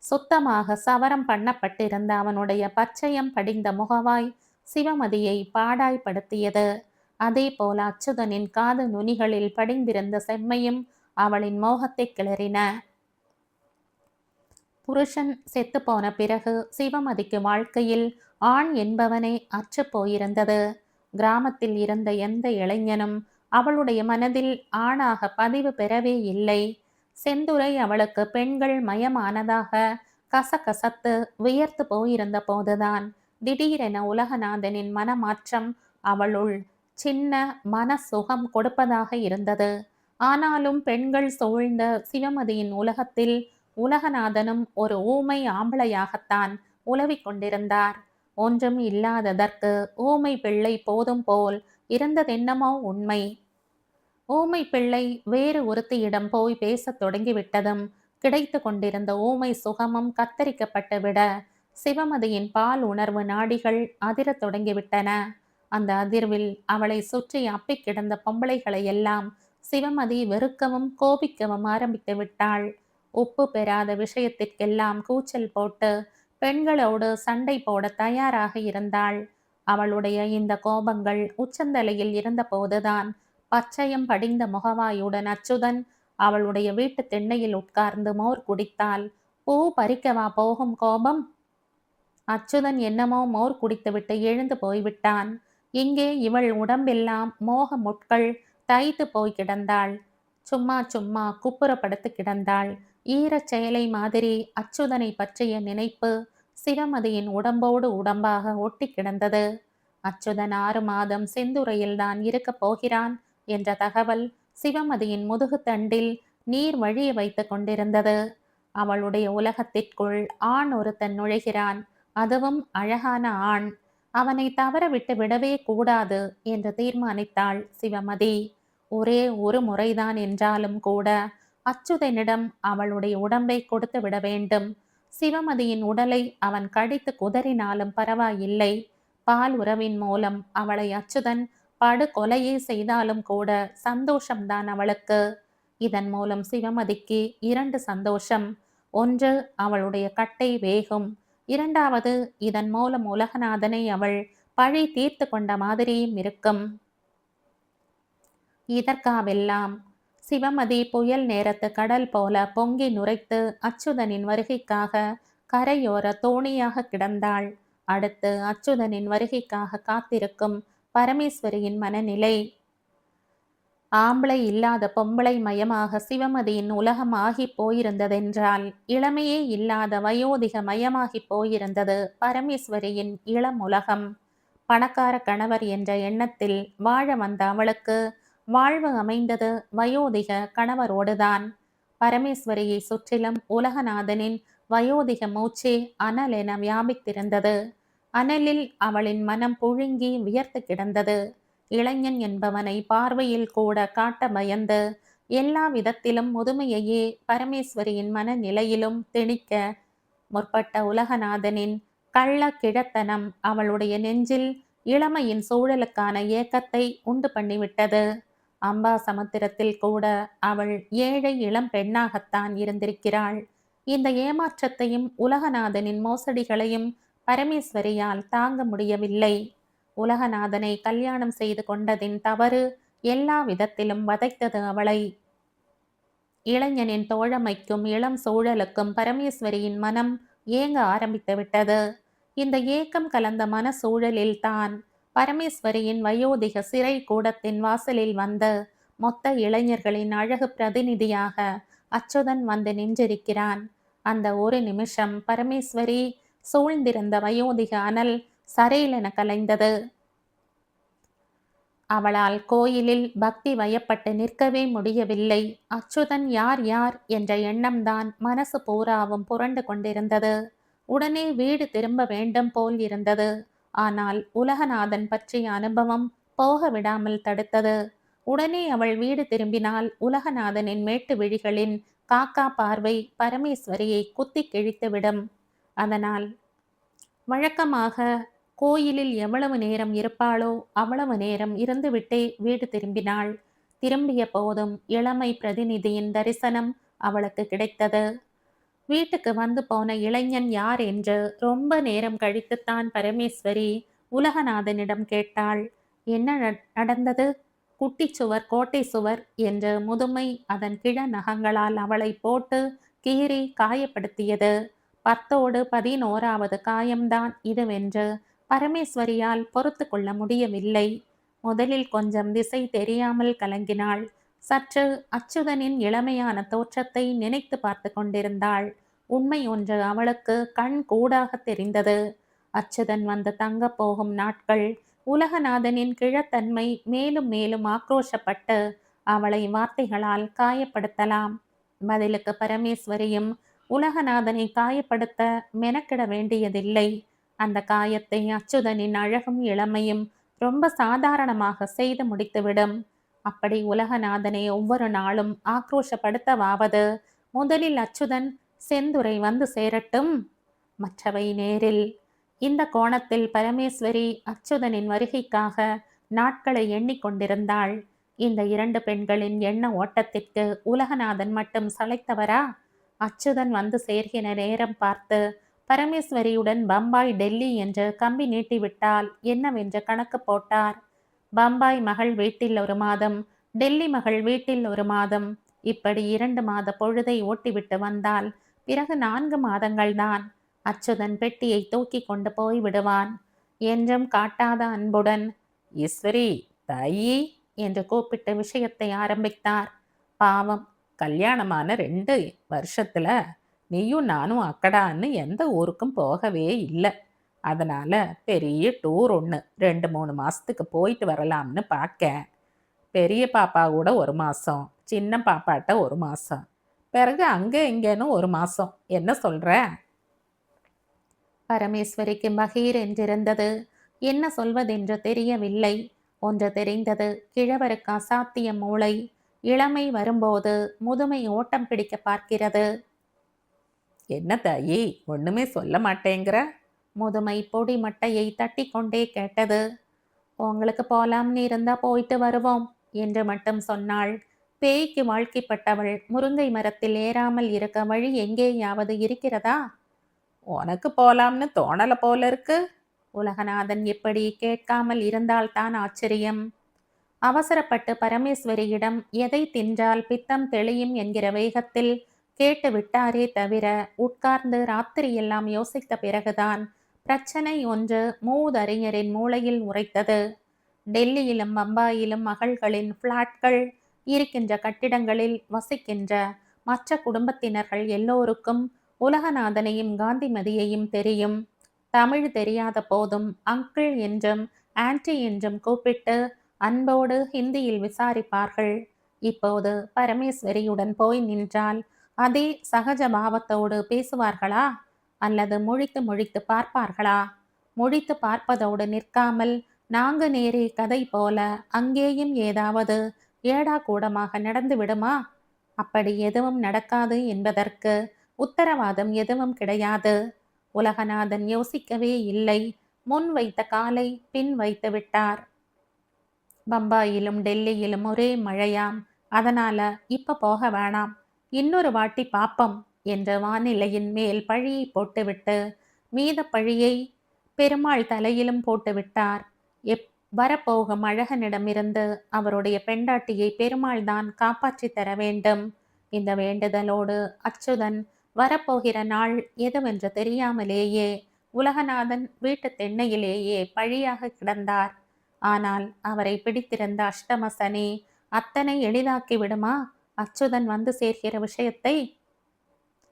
சுத்தமாக சவரம் பண்ணப்பட்டிருந்த அவனுடைய பச்சையம் படிந்த முகவாய் சிவமதியை பாடாய்படுத்தியது. அதே போல அச்சுதனின் காது நுனிகளில் படிந்திருந்த செம்மையும் அவளின் மோகத்தை கிளறின. புருஷன் செத்து போன பிறகு சிவமதிக்கு வாழ்க்கையில் ஆண் என்பவனே அற்று போயிருந்தது. கிராமத்தில் இருந்த எந்த இளைஞனும் அவளுடைய மனதில் ஆணாக பதிவு பெறவே இல்லை. செந்துரை அவளுக்கு பெண்கள் மயமானதாக கசகசத்து வியர்த்து போயிருந்த போதுதான் திடீரென உலகநாதனின் மனமாற்றம் அவளுள் சின்ன மன சுகம் கொடுப்பதாக இருந்தது. ஆனாலும் பெண்கள் சூழ்ந்த சிவமதியின் உலகத்தில் உலகநாதனும் ஒரு ஊமை ஆம்பளையாகத்தான் உலவிக் கொண்டிருந்தார். ஒன்றும் இல்லாததற்கு ஊமை பிள்ளை போதும் போல் இருந்ததென்னமோ உண்மை. ஊமை பிள்ளை வேறு ஒருத்தியிடம் போய் பேசத் தொடங்கிவிட்டதும் கிடைத்து கொண்டிருந்த ஊமை சுகமும் கத்தரிக்கப்பட்டு விட சிவமதியின் பால் உணர்வு நாடிகள் அதிரத் தொடங்கிவிட்டன. அந்த அதிர்வில் அவளை சுற்றி அப்பிக் கிடந்த பொம்பளைகளை எல்லாம் சிவமதி வெறுக்கவும் கோபிக்கவும் ஆரம்பித்து விட்டாள். உப்பு பெறாத விஷயத்திற்கெல்லாம் கூச்சல் போட்டு பெண்களோடு சண்டை போட தயாராக இருந்தாள். அவளுடைய இந்த கோபங்கள் உச்சந்தலையில் இருந்த போதுதான் பச்சையம் படிந்த முகவாயுடன் அச்சுதன் அவளுடைய வீட்டு திண்ணையில் உட்கார்ந்து மோர் குடித்தாள். பூ பறிக்கவா போகும் கோபம்? அச்சுதன் என்னமோ மோர் குடித்துவிட்டு எழுந்து போய்விட்டான். இங்கே இவள் உடம்பெல்லாம் மோக முட்கள் தைத்து போய் கிடந்தாள். சும்மா சும்மா குப்புறப்படுத்து கிடந்தாள். ஈரச் செயலை மாதிரி அச்சுதனை பற்றிய நினைப்பு சிவமதியின் உடம்போடு உடம்பாக ஒட்டி கிடந்தது. அச்சுதன் 6 மாதம் செந்துறையில்தான் இருக்கப் போகிறான் என்ற தகவல் சிவமதியின் முதுகுத்தண்டில் நீர் வழிய வைத்து கொண்டிருந்தது. அவளுடைய உலகத்திற்குள் ஆண் ஒருத்தன் நுழைகிறான். அதுவும் அழகான ஆண். அவனை தவற விட்டு விடவே கூடாது என்று தீர்மானித்தாள் சிவமதி. ஒரே ஒரு முறைதான் என்றாலும் கூட அச்சுதனிடம் அவளுடைய உடம்பை கொடுத்து விட வேண்டும். சிவமதியின் உடலை அவன் கடித்து குதறினாலும் பரவாயில்லை. பால் உறவின் மூலம் அவளை அச்சுதன் படு கொலையே செய்தாலும் கூட சந்தோஷம்தான் அவளுக்கு. இதன் மூலம் சிவமதிக்கு 2 சந்தோஷம். ஒன்று, அவளுடைய கட்டை வேகும். இரண்டாவது, இதன் மூலம் உலகநாதனை அவள் பழி தீர்த்து கொண்ட மாதிரியும் இருக்கும். இதற்காவெல்லாம் சிவமதி புயல் நேரத்து கடல் போல பொங்கி நுரைத்து அச்சுதனின் வருகைக்காக கரையோர தோணியாக கிடந்தாள். அடுத்து அச்சுதனின் வருகைக்காக காத்திருக்கும் பரமேஸ்வரியின் மனநிலை. ஆம்பளை இல்லாத பொம்பளை மயமாக சிவமதியின் உலகம் ஆகி போயிருந்ததென்றால் இளமையே இல்லாத வயோதிக மயமாகி போயிருந்தது பரமேஸ்வரியின் இளம் உலகம். பணக்கார கணவர் என்ற எண்ணத்தில் வாழ வந்த அவளுக்கு வாழ்வு அமைந்தது வயோதிக கணவரோடுதான். பரமேஸ்வரியை சுற்றிலும் உலகநாதனின் வயோதிக மூச்சே அனல் என வியாபித்திருந்தது. அனலில் அவளின் மனம் புழுங்கி வியர்த்து கிடந்தது. இளைஞன் என்பவனை பார்வையில் கூட காட்ட பயந்து எல்லா விதத்திலும் முதுமையையே பரமேஸ்வரியின் மனநிலையிலும் திணிக்க முற்பட்ட உலகநாதனின் கள்ள கிழத்தனம் அவளுடைய நெஞ்சில் இளமையின் சூழலுக்கான ஏக்கத்தை உண்டு பண்ணிவிட்டது. அம்பா சமுத்திரத்தில் கூட அவள் ஏழை இளம் பெண்ணாகத்தான் இருந்திருக்கிறாள். இந்த ஏமாற்றத்தையும் உலகநாதனின் மோசடிகளையும் பரமேஸ்வரியால் தாங்க முடியவில்லை. உலகநாதனை கல்யாணம் செய்து கொண்டதின் தவறு எல்லா விதத்திலும் வதைத்தது அவளை. இளைஞனின் தோழமைக்கும் இளம் சூழலுக்கும் பரமேஸ்வரியின் மனம் ஏங்க ஆரம்பித்து விட்டது. இந்த ஏக்கம் கலந்த மன சூழலில் தான் பரமேஸ்வரியின் வயோதிக சிறை கூடத்தின் வாசலில் வந்து மொத்த இளைஞர்களின் அழகு பிரதிநிதியாக அச்சுதன் வந்து நின்றிருக்கிறான். அந்த ஒரு நிமிஷம் பரமேஸ்வரி சூழ்ந்திருந்த வயோதிக அனல் சரேலென கலைந்தது. அவளால் கோயிலில் பக்தி வயப்பட்டு நிற்கவே முடியவில்லை. அச்சுதன் யார் யார் என்ற எண்ணம்தான் மனசு பூராவும் புரண்டு கொண்டிருந்தது. உடனே வீடு திரும்ப வேண்டும் போல் இருந்தது. ஆனால் உலகநாதன் பற்றிய அனுபவம் போக விடாமல் தடுத்தது. உடனே அவள் வீடு திரும்பினால் உலகநாதனின் மேட்டு விழிகளின் காக்கா பார்வை பரமேஸ்வரியை குத்தி கிழித்துவிடும். அதனால் வழக்கமாக கோயிலில் எவ்வளவு நேரம் இருப்பாளோ அவ்வளவு நேரம் இருந்துவிட்டே வீடு திரும்பினாள். திரும்பிய போதும் இளமை பிரதிநிதியின் தரிசனம் அவளுக்கு கிடைத்தது. வீட்டுக்கு வந்து போன இளைஞன் யார் என்று ரொம்ப நேரம் கழித்துத்தான் பரமேஸ்வரி உலகநாதனிடம் கேட்டாள். என்ன நடந்தது? குட்டிச்சுவர் கோட்டை சுவர் என்று முதுமை அதன் கிழ நகங்களால் அவளை போட்டு கீறி காயப்படுத்தியது. 10ஓடு 11வது காயம்தான் இதுவென்று பரமேஸ்வரியால் பொறுத்து கொள்ள முடியவில்லை. முதலில் கொஞ்சம் திசை தெரியாமல் கலங்கினாள். சற்று அச்சுதனின் இளமையான தோற்றத்தை நினைத்து பார்த்து கொண்டிருந்தாள். உண்மை ஒன்று அவளுக்கு கண் கூடாக தெரிந்தது. அச்சுதன் வந்து தங்க போகும் நாட்கள் உலகநாதனின் கிழத்தன்மை மேலும் மேலும் ஆக்ரோஷப்பட்டு அவளை வார்த்தைகளால் காயப்படுத்தலாம். பதிலுக்கு பரமேஸ்வரியும் உலகநாதனை காயப்படுத்த மெனக்கிட வேண்டியதில்லை. அந்த காயத்தை அச்சுதனின் அழகும் இளமையும் ரொம்ப சாதாரணமாக செய்து முடித்துவிடும். அப்படி உலகநாதனை ஒவ்வொரு நாளும் ஆக்ரோஷப்படுத்தவாவது முதலில் அச்சுதன் செந்துரை வந்து சேரட்டும், மற்றவை நேரில். இந்த கோணத்தில் பரமேஸ்வரி அச்சுதனின் வருகைக்காக நாட்களை எண்ணிக்கொண்டிருந்தாள். இந்த 2 பெண்களின் எண்ண ஓட்டத்திற்கு உலகநாதன் மட்டும் சளைத்தவரா? அச்சுதன் வந்து சேர்கிற நேரம் பார்த்து பரமேஸ்வரியுடன் பம்பாய் டெல்லி என்று கம்பி நீட்டிவிட்டால் என்னவென்று கணக்கு போட்டார். பம்பாய் மகள் வீட்டில் 1 மாதம், டெல்லி மகள் வீட்டில் 1 மாதம், இப்படி 2 மாத பொழுதை ஓட்டிவிட்டு வந்தால் பிறகு 4 மாதங்கள்தான். அச்சுதன் பெட்டியை தூக்கி கொண்டு போய் விடுவான். என்றும் காட்டாத அன்புடன் ஈஸ்வரி தாயி என்று கூப்பிட்டு விஷயத்தை ஆரம்பித்தார். பாவம், கல்யாணமான 2 வருஷத்துல நீயும் நானும் அக்கடான்னு எந்த ஊருக்கும் போகவே இல்லை. அதனால பெரிய டூர் ஒன்று 2-3 மாசத்துக்கு போயிட்டு வரலாம்னு பார்க்கேன். பெரிய பாப்பா கூட 1 மாசம், சின்ன பாப்பாட்ட 1 மாசம், பிறகு அங்கே இங்கேன்னு 1 மாசம். என்ன சொல்ற? பரமேஸ்வரிக்கு பகீர் என்றிருந்தது. என்ன சொல்வதென்று தெரியவில்லை. ஒன்று தெரிந்தது, கிழவருக்கு அசாத்திய மூளை. இளமை வரும்போது முதுமை ஓட்டம் பிடிக்க பார்க்கிறது. என்ன தாயி ஒண்ணுமே சொல்ல மாட்டேங்கிற? முதுமை பொடி மட்டையை தட்டி கொண்டே கேட்டது. உங்களுக்கு போலாம்னு இருந்தா போயிட்டு வருவோம் என்று மட்டும் சொன்னாள். பேய்க்கு வாழ்க்கைப்பட்டவள் முருங்கை மரத்தில் ஏறாமல் இருக்க வழி எங்கேயாவது இருக்கிறதா? உனக்கு போலாம்னு தோணல போல இருக்கு. உலகநாதன் எப்படி கேட்காமல் இருந்தால்தான் ஆச்சரியம். அவசரப்பட்டு பரமேஸ்வரியிடம் எதை தின்றால் பித்தம் தெளியும் என்கிற வேகத்தில் கேட்டு விட்டாரே தவிர உட்கார்ந்து ராத்திரியெல்லாம் யோசித்த பிறகுதான் பிரச்சனை ஒன்று மூதறிஞரின் மூளையில் உரைத்தது. டெல்லியிலும் பம்பாயிலும் மகள்களின் பிளாட்கள் இருக்கின்ற கட்டிடங்களில் வசிக்கின்ற மற்ற குடும்பத்தினர்கள் எல்லோருக்கும் உலகநாதனையும் காந்திமதியையும் தெரியும். தமிழ் தெரியாத போதும் அங்கிள் என்றும் ஆன்டி என்றும் கூப்பிட்டு அன்போடு ஹிந்தியில் விசாரிப்பார்கள். இப்போது பரமேஸ்வரியுடன் போய் நின்றால் அதே சகஜ பாவத்தோடு பேசுவார்களா அல்லது முழித்து முழித்து பார்ப்பார்களா? முழித்து பார்ப்பதோடு நிற்காமல் நாங்கு நேரே கதை போல அங்கேயும் ஏதாவது ஏடா கூடமாக நடந்து விடுமா? அப்படி எதுவும் நடக்காது என்பதற்கு உத்தரவாதம் எதுவும் கிடையாது. உலகநாதன் யோசிக்கவே இல்லை. முன் வைத்த காலை பின் வைத்து விட்டார். பம்பாயிலும் டெல்லியிலும் ஒரே மழையாம். அதனால இப்ப போக வேணாம், இன்னொரு வாட்டி பாப்பம் என்ற வானிலையின் மேல் பழியை போட்டுவிட்டு மீத பழியை பெருமாள் தலையிலும் போட்டுவிட்டார். வரப்போகும் அழகனிடமிருந்து அவருடைய பெண்டாட்டியை பெருமாள் தான் காப்பாற்றி தர வேண்டும். இந்த வேண்டுதலோடு அச்சுதன் வரப்போகிற நாள் எதுவென்று தெரியாமலேயே உலகநாதன் வீட்டு தென்னையிலேயே பழியாக கிடந்தார். ஆனால் அவரை பிடித்திருந்த அஷ்டம சனி அத்தனை எளிதாக்கி விடுமா அச்சுதன் வந்து சேர்கிற விஷயத்தை?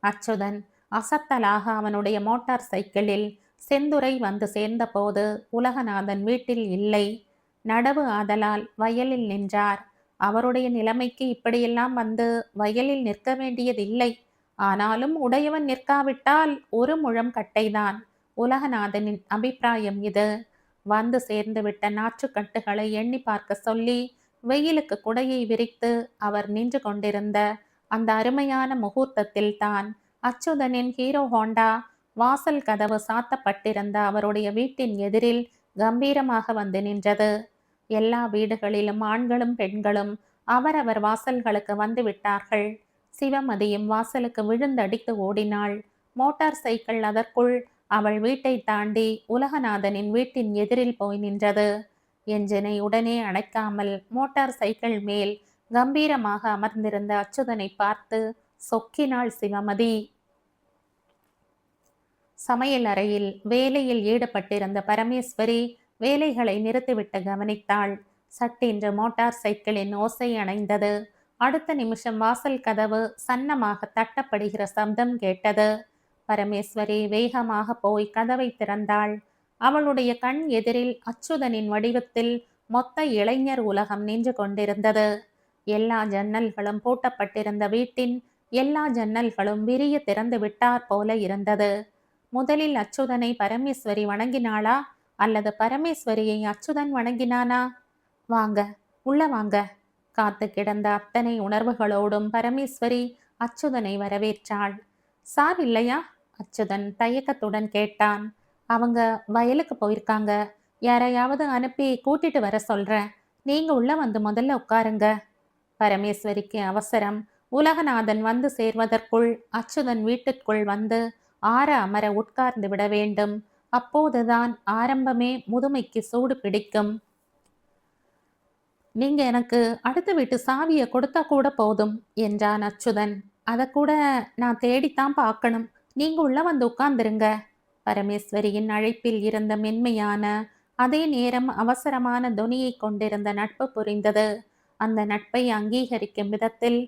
அச்சுதன் அசத்தலாக அவனுடைய மோட்டார் சைக்கிளில் செந்துரை வந்து சேர்ந்தபோது உலகநாதன் வீட்டில் இல்லை. நடவு ஆதலால் வயலில் நின்றார். அவருடைய நிலைமைக்கு இப்படியெல்லாம் வந்து வயலில் நிற்க வேண்டியதில்லை. ஆனாலும் உடையவன் நிற்காவிட்டால் ஒரு முழம் கட்டைதான். உலகநாதனின் அபிப்பிராயம் இது. வந்து சேர்ந்துவிட்ட நாற்றுக்கட்டுகளை எண்ணி பார்க்க சொல்லி வெயிலுக்கு குடையை விரித்து அவர் நின்று கொண்டிருந்த அந்த அருமையான முகூர்த்தத்தில் தான் அச்சுதனின் ஹீரோ ஹோண்டா வாசல் கதவு சாத்தப்பட்டிருந்த அவருடைய வீட்டின் எதிரில் கம்பீரமாக வந்து நின்றது. எல்லா வீடுகளிலும் ஆண்களும் பெண்களும் அவரவர் வாசல்களுக்கு வந்து விட்டார்கள். சிவமதியும் வாசலுக்கு விழுந்தடித்து ஓடினாள். மோட்டார் சைக்கிள் அதற்குள் அவள் வீட்டை தாண்டி உலகநாதனின் வீட்டின் எதிரில் போய் நின்றது. என்ஜினை உடனே அணைக்காமல் மோட்டார் சைக்கிள் மேல் கம்பீரமாக அமர்ந்திருந்த அச்சுதனை பார்த்து சொக்கினாள் சிவமதி. சமையல் அறையில் வேலையில் ஈடுபட்டிருந்த பரமேஸ்வரி வேலைகளை நிறுத்திவிட்டு கவனித்தாள். சட்டென்று மோட்டார் சைக்கிளின் ஓசை அணைந்தது. அடுத்த நிமிஷம் வாசல் கதவு சன்னமாக தட்டப்படுகிற சப்தம் கேட்டது. பரமேஸ்வரி வேகமாக போய் கதவை திறந்தாள். அவளுடைய கண் எதிரில் அச்சுதனின் வடிவத்தில் மொத்த இளைஞர் உலகம் நின்று கொண்டிருந்தது. எல்லா ஜன்னல்களும் பூட்டப்பட்டிருந்த வீட்டின் எல்லா ஜன்னல்களும் விரிய திறந்து விட்டார் போல இருந்தது. முதலில் அச்சுதனை பரமேஸ்வரி வணங்கினாளா அல்லது பரமேஸ்வரியை அச்சுதன் வணங்கினானா? வாங்க, உள்ள வாங்க. காத்து கிடந்த அத்தனை உணர்வுகளோடும் பரமேஸ்வரி அச்சுதனை வரவேற்றாள். சார் இல்லையா? அச்சுதன் தயக்கத்துடன் கேட்டான். அவங்க வயலுக்கு போயிருக்காங்க. யாரையாவது அனுப்பி கூட்டிட்டு வர சொல்றேன். நீங்க உள்ள வந்து முதல்ல உட்காருங்க. பரமேஸ்வரிக்கு அவசரம். உலகநாதன் வந்து சேர்வதற்குள் அச்சுதன் வீட்டுக்குள் வந்து ஆற அமர உட்கார்ந்து விட வேண்டும். அப்போதுதான் ஆரம்பமே முதுமைக்கு சூடு பிடிக்கும். நீங்க எனக்கு அடுத்த வீட்டு சாவியை கொடுத்தா கூட போதும் என்றான் அச்சுதன். அதை கூட நான் தேடித்தான் பார்க்கணும். நீங்க உள்ள வந்து உட்கார்ந்துருங்க. பரமேஸ்வரியின் அழைப்பில் இருந்த மென்மையான அதே நேரம் அவசரமான தொனியை கொண்டிருந்த நட்பு புரிந்தது. அந்த நட்பை அங்கீகரிக்கும் விதத்தில்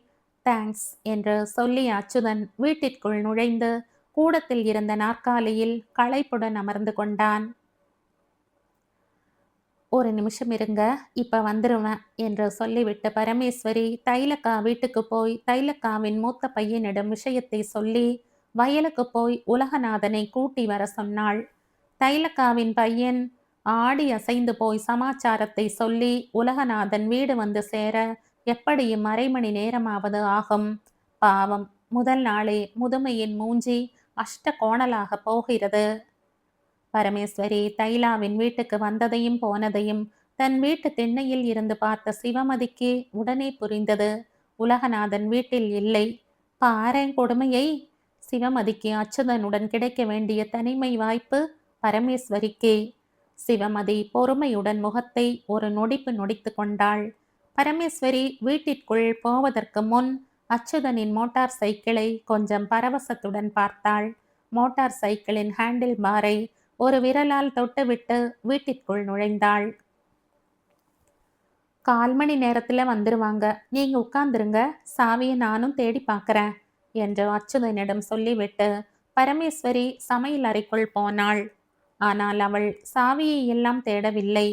தேங்க்ஸ் என்று சொல்லி அச்சுதன் வீட்டிற்குள் நுழைந்து கூடத்தில் இருந்த நாற்காலியில் களைப்புடன் அமர்ந்து கொண்டான். ஒரு நிமிஷம் இருங்க, இப்ப வந்துருவேன் என்று சொல்லிவிட்டு பரமேஸ்வரி தைலக்கா வீட்டுக்கு போய் தைலக்காவின் மூத்த பையனிடம் விஷயத்தை சொல்லி வயலுக்கு போய் உலகநாதனை கூட்டி வர சொன்னாள். தைலக்காவின் பையன் ஆடி அசைந்து போய் சமாச்சாரத்தை சொல்லி உலகநாதன் வீடு வந்து சேர எப்படியும் அரை மணி நேரமாவது ஆகும். பாவம், முதல் நாளே முதுமையின் மூஞ்சி அஷ்ட கோணலாக போகிறது. பரமேஸ்வரி தைலாவின் வீட்டுக்கு வந்ததையும் போனதையும் தன் வீட்டு திண்ணையில் இருந்து பார்த்த சிவமதிக்கு உடனே புரிந்தது. உலகநாதன் வீட்டில் இல்லை. பாரேன் கொடுமையை. சிவமதிக்கு அச்சுதனுடன் கிடைக்க வேண்டிய தனிமை வாய்ப்பு பரமேஸ்வரிக்கே. சிவமதி பொறுமையுடன் முகத்தை ஒரு நொடிப்பு நொடித்து கொண்டாள். பரமேஸ்வரி வீட்டிற்குள் போவதற்கு முன் அச்சுதனின் மோட்டார் சைக்கிளை கொஞ்சம் பரவசத்துடன் பார்த்தாள். மோட்டார் சைக்கிளின் ஹேண்டில் பாரை ஒரு விரலால் தொட்டுவிட்டு வீட்டிற்குள் நுழைந்தாள். 1/4 மணி நேரத்துல வந்துருவாங்க. நீங்க உட்கார்ந்துருங்க, சாவியை நானும் தேடி பார்க்கறேன் என்று அச்சுதனிடம் சொல்லிவிட்டு பரமேஸ்வரி சமையல் அறைக்குள் போனாள். ஆனால் அவள் சாவியை எல்லாம் தேடவில்லை.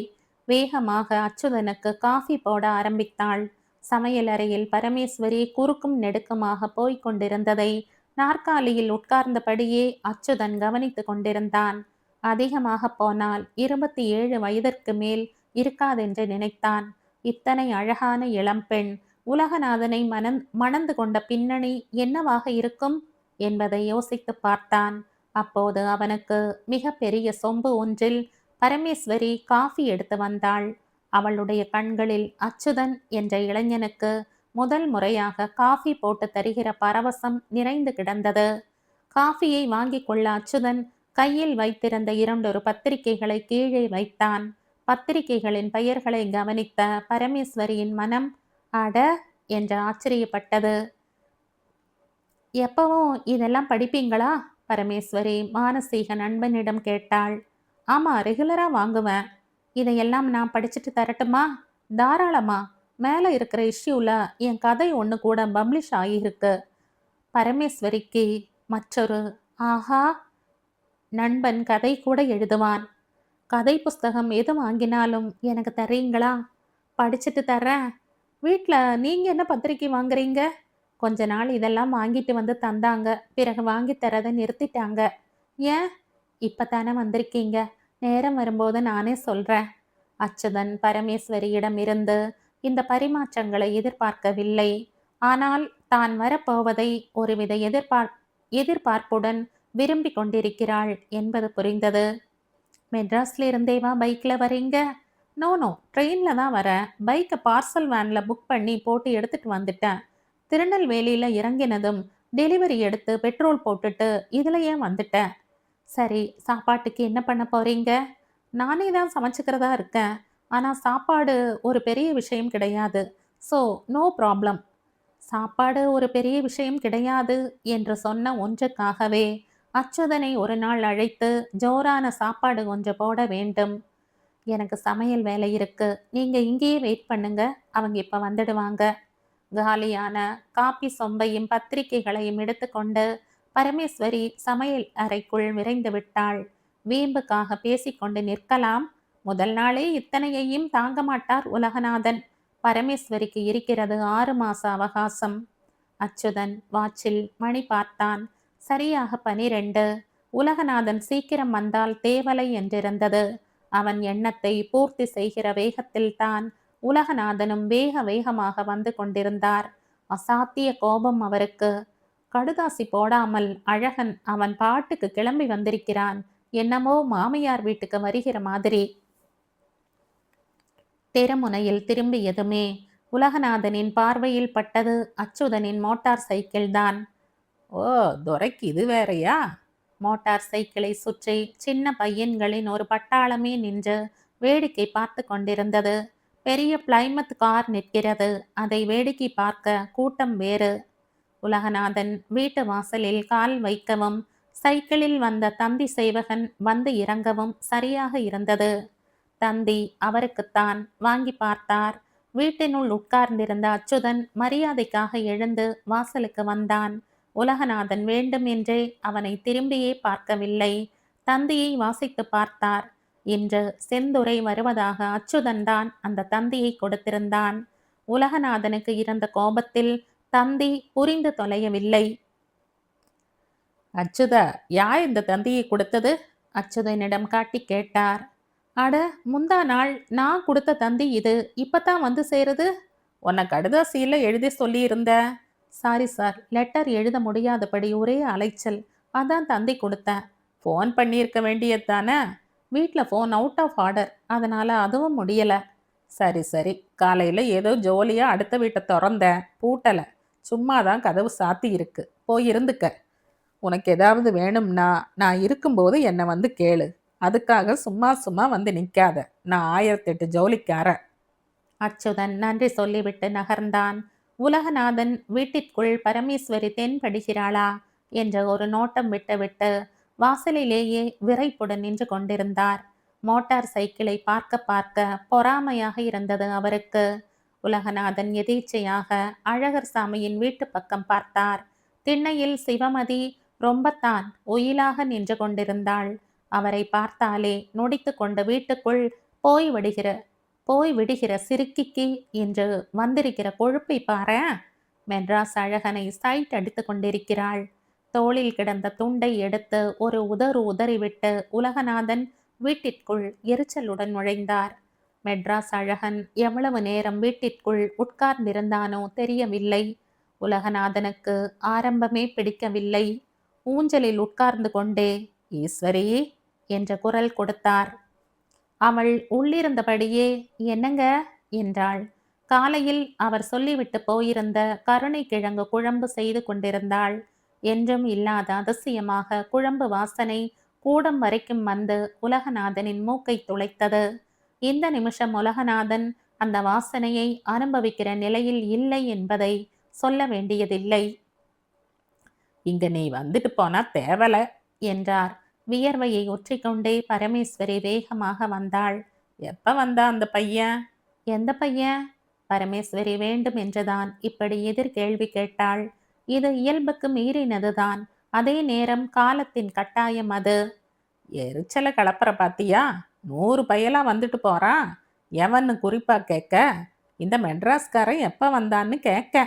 வேகமாக அச்சுதனுக்கு காஃபி போட ஆரம்பித்தாள். சமையல் அறையில் பரமேஸ்வரி குறுக்கும் நெடுக்குமாக போய்க் கொண்டிருந்ததை நாற்காலியில் உட்கார்ந்தபடியே அச்சுதன் கவனித்து கொண்டிருந்தான். அதிகமாக போனால் 27 வயதிற்கு மேல் இருக்காதென்று நினைத்தான். இத்தனை அழகான இளம்பெண் உலகநாதனை மணந்து கொண்ட பின்னணி என்னவாக இருக்கும் என்பதை யோசித்து பார்த்தான். அப்போது அவனுக்கு மிக பெரிய சொம்பு ஒன்றில் பரமேஸ்வரி காஃபி எடுத்து வந்தாள். அவளுடைய கண்களில் அச்சுதன் என்ற இளைஞனுக்கு முதல் முறையாக காஃபி போட்டு தருகிற பரவசம் நிறைந்து கிடந்தது. காஃபியை வாங்கி கொள்ள அச்சுதன் கையில் வைத்திருந்த 2 பத்திரிகைகளை கீழே வைத்தான். பத்திரிகைகளின் பெயர்களை கவனித்த பரமேஸ்வரியின் மனம் அட என்று ஆச்சரியப்பட்டது. எப்பவும் இதெல்லாம் படிப்பீங்களா? பரமேஸ்வரி மானசீக நண்பனிடம் கேட்டாள். ஆமா, ரெகுலரா வாங்குவேன். இதையெல்லாம் நான் படிச்சுட்டு தரட்டுமா? தாராளமா. மேலே இருக்கிற இஷ்யூல என் கதை ஒன்று கூட பப்ளிஷ் ஆகியிருக்கு. பரமேஸ்வரிக்கு மற்றொரு ஆஹா! நண்பன் கதை கூட எழுதுவான். கதை புஸ்தகம் எது வாங்கினாலும் எனக்கு தர்றீங்களா? படிச்சுட்டு தர்றேன். வீட்டில் நீங்கள் என்ன பத்திரிக்கை வாங்குறீங்க? கொஞ்ச நாள் இதெல்லாம் வாங்கிட்டு வந்து தந்தாங்க. பிறகு வாங்கி தரதை நிறுத்திட்டாங்க. ஏன்? இப்போ தானே வந்திருக்கீங்க. நேரம் வரும்போது நானே சொல்கிறேன். அச்சுதன் பரமேஸ்வரியிடமிருந்து இந்த பரிமாற்றங்களை எதிர்பார்க்கவில்லை. ஆனால் தான் வரப்போவதை ஒருவித எதிர்பார்ப்புடன் விரும்பி கொண்டிருக்கிறாள் என்பது புரிந்தது. மெட்ராஸ்ல இருந்தேவா பைக்கில் வரீங்க? நோ நோ, ட்ரெயினில் தான் வரேன். பைக்கை பார்சல் வேனில் புக் பண்ணி போட்டு எடுத்துட்டு வந்துட்டேன். திருநெல்வேலியில் இறங்கினதும் டெலிவரி எடுத்து பெட்ரோல் போட்டுட்டு இதுலையே வந்துட்டேன். சரி, சாப்பாட்டுக்கு என்ன பண்ண போறீங்க? நானே தான் சமைச்சுக்கிறதா இருக்கேன். ஆனால் சாப்பாடு ஒரு பெரிய விஷயம் கிடையாது. So no problem. சாப்பாடு ஒரு பெரிய விஷயம் கிடையாது என்று சொன்ன ஒன்றுக்காகவே அச்சுதனை ஒரு நாள் அழைத்து ஜோரான சாப்பாடு கொஞ்சம் போட வேண்டும். எனக்கு சமையல் வேலை இருக்கு. நீங்க இங்கேயே வெயிட் பண்ணுங்க. அவங்க இப்ப வந்துடுவாங்க. காலியான காப்பி சொம்பையும் பத்திரிகைகளையும் எடுத்துக்கொண்டு பரமேஸ்வரி சமையல் அறைக்குள் விரைந்து விட்டாள். வீம்புக்காக பேசிக்கொண்டு நிற்கலாம். முதல் நாளே இத்தனையையும் தாங்க மாட்டார் உலகநாதன். பரமேஸ்வரிக்கு இருக்கிறது 6 மாச அவகாசம். அச்சுதன் வாச்சில் மணி பார்த்தான். சரியாக 12. உலகநாதன் சீக்கிரம் வந்தால் தேவலை என்றிருந்தது. அவன் எண்ணத்தை பூர்த்தி செய்கிற வேகத்தில்தான் உலகநாதனும் வேக வேகமாக வந்து கொண்டிருந்தார். அசாத்திய கோபம் அவருக்கு. கடுதாசி போடாமல் அழகன் அவன் பாட்டுக்கு கிளம்பி வந்திருக்கிறான். என்னமோ மாமியார் வீட்டுக்கு வருகிற மாதிரி. தெருமுனையில் திரும்பியதுமே உலகநாதனின் பார்வையில் பட்டது அச்சுதனின் மோட்டார் சைக்கிள் தான். ஓ, துரைக்கு இது வேறயா? மோட்டார் சைக்கிளை சுற்றி சின்ன பையன்களின் ஒரு பட்டாளமே நின்று வேடிக்கை பார்த்து கொண்டிருந்தது. பெரிய பிளைமத் கார் நிற்கிறது. அதை வேடிக்கை பார்க்க கூட்டம் வேறு. உலகநாதன் வீட்டு வாசலில் கால் வைக்கவும் சைக்கிளில் வந்த தந்தி சேவகன் வந்து இறங்கவும் சரியாக இருந்தது. தந்தி அவருக்குத்தான். வாங்கி பார்த்தார். வீட்டினுள் உட்கார்ந்திருந்த அச்சுதன் மரியாதைக்காக எழுந்து வாசலுக்கு வந்தான். உலகநாதன் வேண்டும் என்றே அவனை திரும்பியே பார்க்கவில்லை. தந்தியை வாசித்து பார்த்தார். இன்று செந்துரை வருவதாக அச்சுதன் தான் அந்த தந்தியை கொடுத்திருந்தான். உலகநாதனுக்கு இருந்த கோபத்தில் தந்தி புரிந்து தொலையவில்லை. அச்சுதா, யார் இந்த தந்தியை கொடுத்தது? அச்சுதனிடம் காட்டி கேட்டார். அட, முந்தா நாள் நான் கொடுத்த தந்தி இது. இப்பதான் வந்து சேருது. உன்னை கடுதாசியில் எழுதி சொல்லியிருந்த. சாரி சார், லெட்டர் எழுத முடியாதபடி ஒரே அலைச்சல். அதான் தந்தி கொடுத்தேன். ஃபோன் பண்ணியிருக்க வேண்டியது தானே? வீட்டில் ஃபோன் அவுட் ஆஃப் ஆர்டர். அதனால அதுவும் முடியலை. சரி சரி, காலையில் ஏதோ ஜோலியாக அடுத்த வீட்டை திறந்தேன், பூட்டலை. சும்மா தான் கதவு சாத்தி இருக்கு. போய் இருந்துக்க. உனக்கு ஏதாவது வேணும்னா நான் இருக்கும்போது என்னை வந்து கேளு. அதுக்காக சும்மா சும்மா வந்து நிற்காத. நான் 1008 ஜோலிக்காரன். அச்சுதன் நன்றி சொல்லிவிட்டு நகர்ந்தான். உலகநாதன் வீட்டிற்குள் பரமேஸ்வரி தென்படுகிறாளா என்ற ஒரு நோட்டம் விட்டுவிட்டு வாசலிலேயே விரைப்புடன் நின்று கொண்டிருந்தார். மோட்டார் சைக்கிளை பார்க்க பார்க்க பொறாமையாக இருந்தது அவருக்கு. உலகநாதன் எதேச்சையாக அழகர் சாமியின் வீட்டு பக்கம் பார்த்தார். திண்ணையில் சிவமதி ரொம்பத்தான் ஒயிலாக நின்று கொண்டிருந்தாள். அவரை பார்த்தாலே நொடித்து கொண்டு வீட்டுக்குள் போய் விடுகிற சிறுக்கிக்கு என்று வந்திருக்கிற கொழுப்பை பாரேன். மெட்ராஸ் அழகனை சைட் அடித்து கொண்டிருக்கிறாள். தோளில் கிடந்த துண்டை எடுத்து ஒரு உதறிவிட்டு உலகநாதன் வீட்டிற்குள் எரிச்சலுடன் நுழைந்தார். மெட்ராஸ் அழகன் எவ்வளவு நேரம் வீட்டிற்குள் உட்கார்ந்திருந்தானோ தெரியவில்லை. உலகநாதனுக்கு ஆரம்பமே பிடிக்கவில்லை. ஊஞ்சலில் உட்கார்ந்து கொண்டே ஈஸ்வரி என்ற குரல் கொடுத்தார். அவள் உள்ளிருந்தபடியே என்னங்க என்றாள். காலையில் அவர் சொல்லிவிட்டு போயிருந்த கருணை கிழங்கு குழம்பு செய்து கொண்டிருந்தாள். என்றும் இல்லாத அதிசயமாக குழம்பு வாசனை கூடம் வரைக்கும் வந்து உலகநாதனின் மூக்கை துளைத்தது. இந்த நிமிஷம் உலகநாதன் அந்த வாசனையை அனுபவிக்கிற நிலையில் இல்லை என்பதை சொல்ல வேண்டியதில்லை. இங்க நீ வந்துட்டு போனா தேவலை என்றார். வியர்வையை ஒற்றிக்கொண்டே பரமேஸ்வரி வேகமாக வந்தாள். எப்ப வந்தா அந்த பையன்? எந்த பையன்? பரமேஸ்வரி வேண்டும் என்றுதான் இப்படி எதிர்கேள்வி கேட்டாள். இது இயல்புக்கு மீறினதுதான். அதே நேரம் காலத்தின் கட்டாயம் அது. எரிச்சலை கலப்புற பாத்தியா? 100 பயலா வந்துட்டு போறான். எவன்னு குறிப்பா கேட்க? இந்த மெட்ராஸ்காரன் எப்ப வந்தான்னு கேட்க.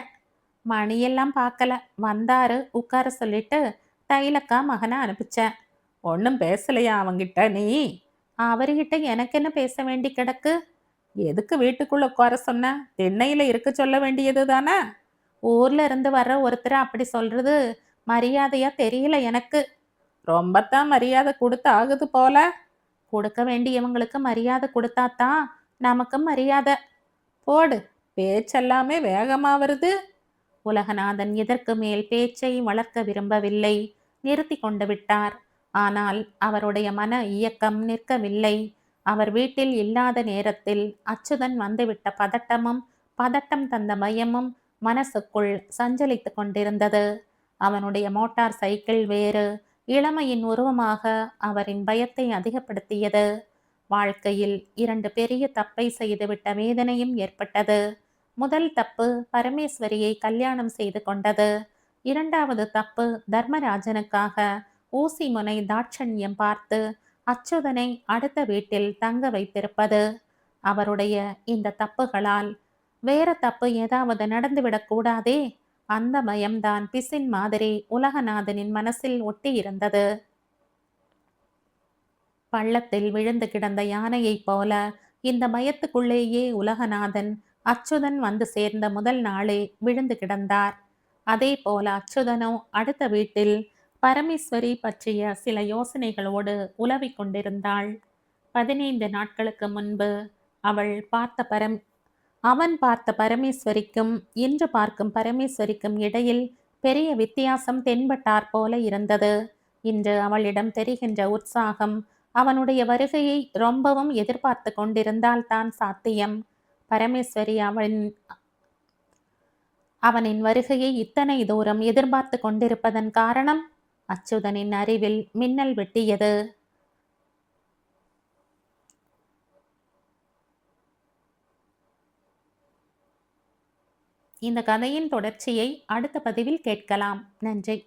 மணியெல்லாம் பார்க்கல. வந்தாரு, உட்கார சொல்லிட்டு தைலக்கா மகனை அனுப்பிச்சேன். ஒன்றும் பேசலையா அவங்கிட்ட நீ? அவர்கிட்ட எனக்கு என்ன பேச வேண்டி கிடக்கு? எதுக்கு வீட்டுக்குள்ள உட்கார சொன்ன? திண்ணையில இருக்க சொல்ல வேண்டியது தானே? ஊர்ல இருந்து வர்ற ஒருத்தர் அப்படி சொல்றது மரியாதையா தெரியல எனக்கு. ரொம்பத்தான் மரியாதை கொடுத்து ஆகுது போல. கொடுக்க வேண்டியவங்களுக்கு மரியாதை கொடுத்தாதான் நமக்கு மரியாதை. போடு, பேச்செல்லாமே வேகமா வருது. உலகநாதன் இதற்கு மேல் பேச்சை வளர்க்க விரும்பவில்லை. நிறுத்தி கொண்டு விட்டார். ஆனால் அவருடைய மன இயக்கம் நிற்கவில்லை. அவர் வீட்டில் இல்லாத நேரத்தில் அச்சுதன் வந்துவிட்ட பதட்டமும் பதட்டம் தந்த பயமும் மனசுக்குள் சஞ்சலித்து கொண்டிருந்தது. அவனுடைய மோட்டார் சைக்கிள் வேறு இளமையின் உருவமாக அவரின் பயத்தை அதிகப்படுத்தியது. வாழ்க்கையில் 2 பெரிய தப்பை செய்துவிட்ட வேதனையும் ஏற்பட்டது. முதல் தப்பு பரமேஸ்வரியை கல்யாணம் செய்து கொண்டது. 2வது தப்பு தர்மராஜனுக்காக ஊசி முனை தாட்சண்யம் பார்த்து அச்சுதனை அடுத்த வீட்டில் தங்க வைத்திருப்பது. அவருடைய இந்த தப்புகளால் வேற தப்பு ஏதாவது நடந்துவிடக் கூடாதே. அந்த பயம்தான் பிசின் மாதிரி உலகநாதனின் மனசில் ஒட்டி இருந்தது. பள்ளத்தில் விழுந்து கிடந்த யானையைப் போல இந்த பயத்துக்குள்ளேயே உலகநாதன் அச்சுதன் வந்து சேர்ந்த முதல் நாளே விழுந்து கிடந்தார். அதே போல அச்சுதனோ அடுத்த வீட்டில் பரமேஸ்வரி பற்றிய சில யோசனைகளோடு உலவிக் கொண்டிருந்தாள். 15 நாட்களுக்கு முன்பு அவன் பார்த்த பரமேஸ்வரிக்கும் இன்று பார்க்கும் பரமேஸ்வரிக்கும் இடையில் பெரிய வித்தியாசம் தென்பட்டாற் போல இருந்தது. இன்று அவளிடம் தெரிகின்ற உற்சாகம் அவனுடைய வருகையை ரொம்பவும் எதிர்பார்த்து கொண்டிருந்தால்தான் சாத்தியம். பரமேஸ்வரி அவனின் வருகையை இத்தனை தூரம் எதிர்பார்த்து கொண்டிருப்பதன் காரணம் அச்சுதனின் அறிவில் மின்னல் வெட்டியது. இந்த கதையின் தொடர்ச்சியை அடுத்த பதிவில் கேட்கலாம். நன்றி.